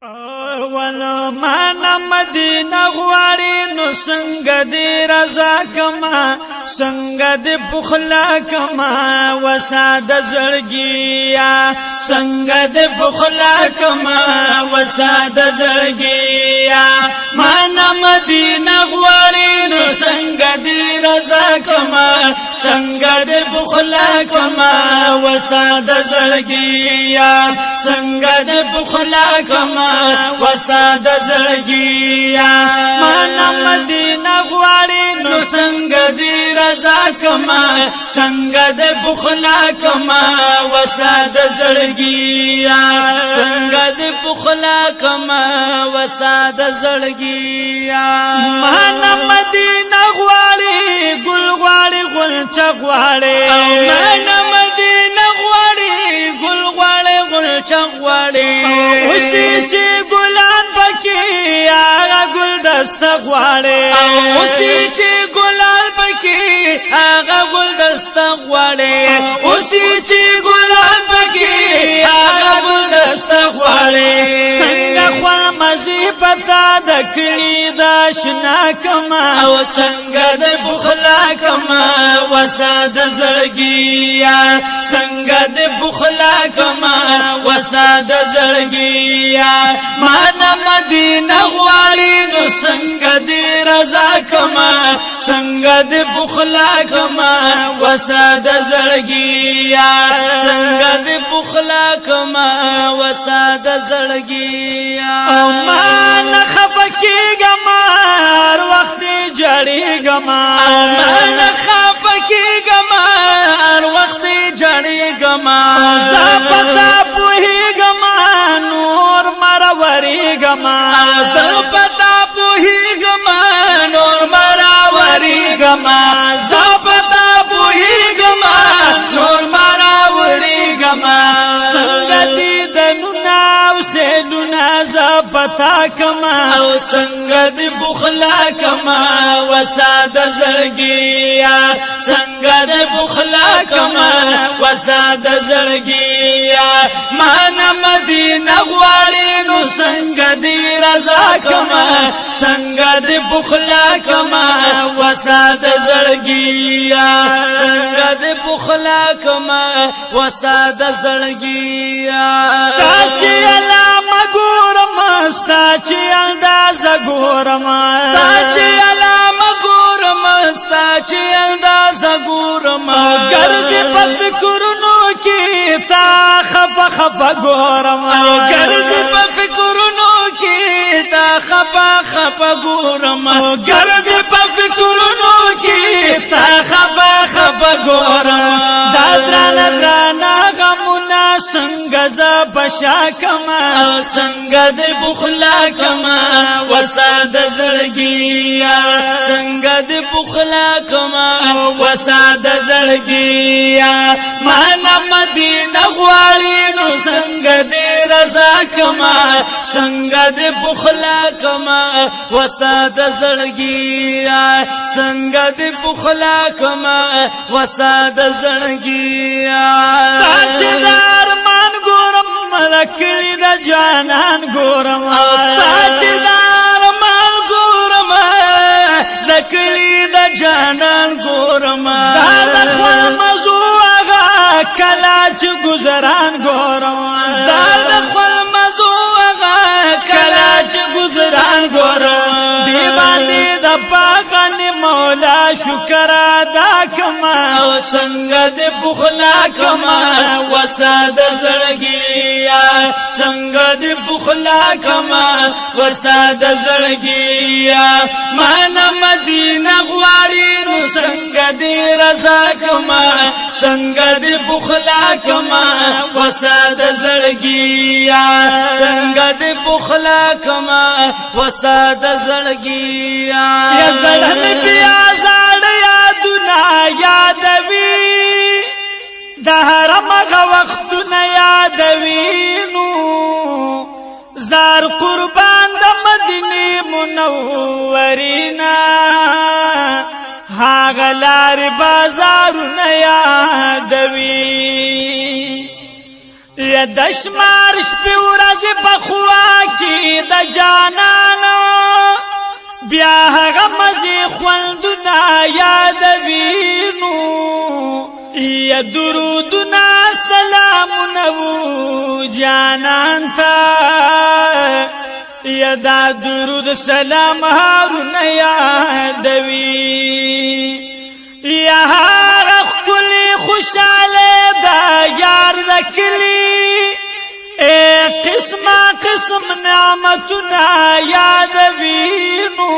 ولو مانا مدینه غواړي نو څنګه دې رضا کما څنګه دې بخلا کما وساده زړګیا څنګه دې بخلا کما وساده زړګیا مانا مدینه غواړي نو څنګه دې رضا کما څنګه دې بخلا کما وساده زړګیا څنګه دې بخلا کما وساده زړګیا مانا مدینه غواړي نو څنګه دې رضا کما څنګه دې بخلا کما وساده زړګیا څنګه دې بخلا کما وساده زړګیا مانا مدینه غواړي ګل غواړي غنچه غواړي مانا مدینه غواړي ګل غواړي غنچه غواړي اوسې چې ګلان پکې هغه ګل دسته غواړي اوسې چې ګلان پکې هغه ګل دسته غواړي اوسې چې ګلان پکې هغه ګل دسته غواړي څنګه خوا مزي پتا د کړي دا شنا کما او څنګه د بخلا کما وساده زړګیا څنګه د بخلا کما وساده زړګیا مانا مدینه غواړي نو څنګه دې رضا کما څنګه دې بخلا کما وساده زړګیا څنګه دې بخلا کما وساده زړګیا او مانا خفکیږم هر وخت جړېږم مانا خفکیږم هر وخت جړېږم زه پتا پوهېږم نور مرورېږم زه پتا پوهېږم نور مرورېږم زه پتا پوهېږم نور مرورېږم څنګه دې دنونه او سیلونه زه پتا کما او څنګه دې بخلا کما وساده زړګیا څنګه دې بخلا کما وساده زړګیا مانا مدینه غواړي نو څنګه دې رضا کما څنګه دې بخلا کما وساده زړګیا څنګه دې بخلا کما وساده زړګیا ستا چې علامه ګورم ستا چې انداز ګورم ستا چې علامه ګورم ستا چې انداز ګورم ګرځې په فکرونو کې تا خفه خفه ګورم ګرځې په فکرونو کې تا خفه خفه ګورم ګرځې په فکرونو کې تا خفه خفه ګورم دا درانه درانه غمونه څنګه زه بشا کما څنګه دې بخلا کما وساده زړګیا څنګه دې بخلا کما وساده زړګیا مانا مدینه غواړي نو څنګه دې رضا کما څنګه دې بخلا کما وساده زړګیا څنګه دې بخلا کما وساده زړګیا ارمان ګورم ملکلی د جانان ګورم ستا چې د ارمان ګورم لکلی د جانان ګورم زاد خپل مزو هغه کلا چې گزاران ګورم زاد خپل مزو هغه کلا چې گزاران ګورم دی باندې د پاکن مولا شکر ادا کما او څنګه دې بخلا کما وساده زړګیا څنګه دې بخلا کما وساده زړګیا مانا مدینه غواړي نو څنګه دې رضا کما څنګه دې بخلا کما وساده زړګیا څنګه دې بخلا کما وساده زړګیا یا زړه بیا زړ یادونه یادوي د هر مغه وختونه یادوي نو زار قربان د مدینه منورینا هاغه لار بازارونه یادوي یا دشمار شپې ورځې په خوا کې جانانا بیا هغه مزي خوندنا یادوینو یا درودنا سلامونه جانان تا یا دا درود سلام هارونه یادوی یا هغه ښکلي خوشاله دا یار د کلي قسمه قسم نعمتنا یادوینو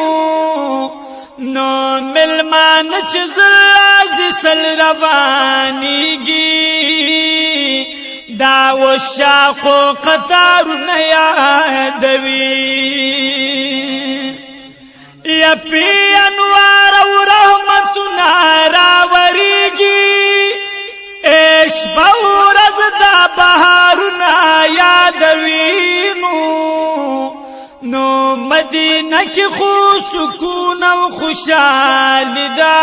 نو ملمان چې زرازي سل روانيږي دا وشاقو قطارونه یادوي یا پی انوار او رحمتنا راوریږي شپه ورځ دا بهارونه یادوینو نو مدینه کې خو سکون او خوشحالي ده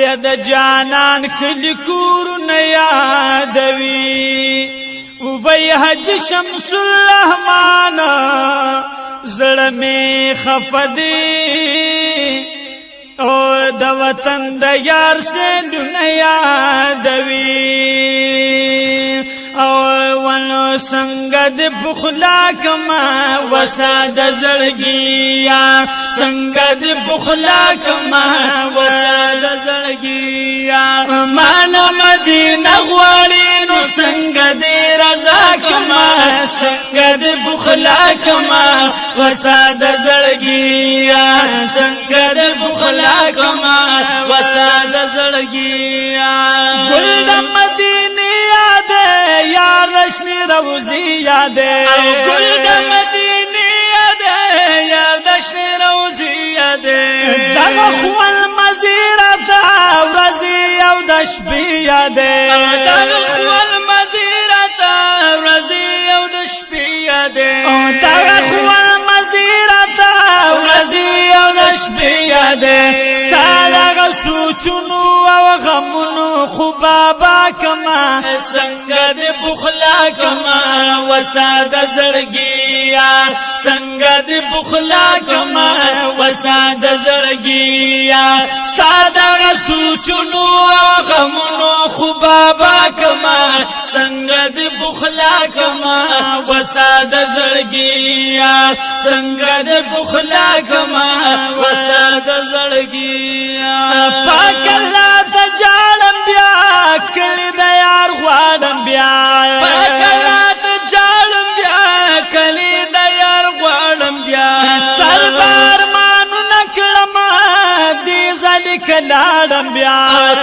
یا د جانان کلی کورونه یادوي وی حج شمس الرحمن زړه مې خفه دی او د وطن د یار سیندونه یادوي او ونو څنګه د بخلا کما وساد زړګیا څنګه د بخلا کما وساد زړګیا مان مدینه غواړي نو څنګه د رضا کما څنګه د بخلا کما وساد زړګیا څنګه د بخلا کما وساد زړګیا ګل د مدینه یاد یار رشنی روزی یاد ګل د مدینه یاد یار رشنی روزی یاد دغه خوان مزیرت ورزی او د شپې یاد دغه خوان مزیرت ورزی او د شپې یاد دغه خوان مزیرت ورزی او د شپې یاد ستاره سوچونو او غمونو خو بابا کما څنګه د بخلا کما وساده زړګیا څنګه د بخلا کما وساده زړګیا ستاره سوچونو او غمونو خو بابا کما څنګه د بخلا کما وساده زړګیا څنګه د بخلا کما وساده زړګیا پاک الله ته جاړم بیا کلی د یار غواړم بیا پاک الله ته جاړم بیا کلی د یار غواړم بیا سربار مانو نکړم دې ځلې کلاړم بیا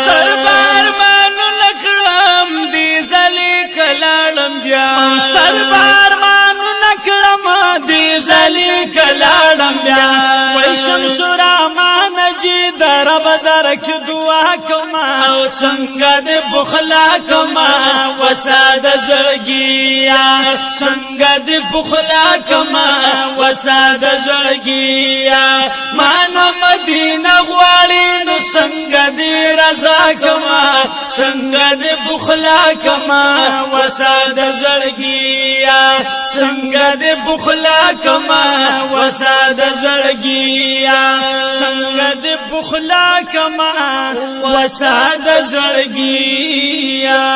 سربار مانو نکړم دې ځلې کلاړم بیا سربار مانو نکړم دې ځلې کلاړم بیا وای شمس الرحمن جی درب درک دعا کما او څنګه د بخلا کما وساده زړګیا څنګه د بخلا کما وساده زړګیا مان مدینه غواړي نو څنګه د رضا کما څنګه د بخلا کما وساده زړګیا څنګه د بخلا کما وساده زړګیا څنګه د بخلا کما وساده زړګیا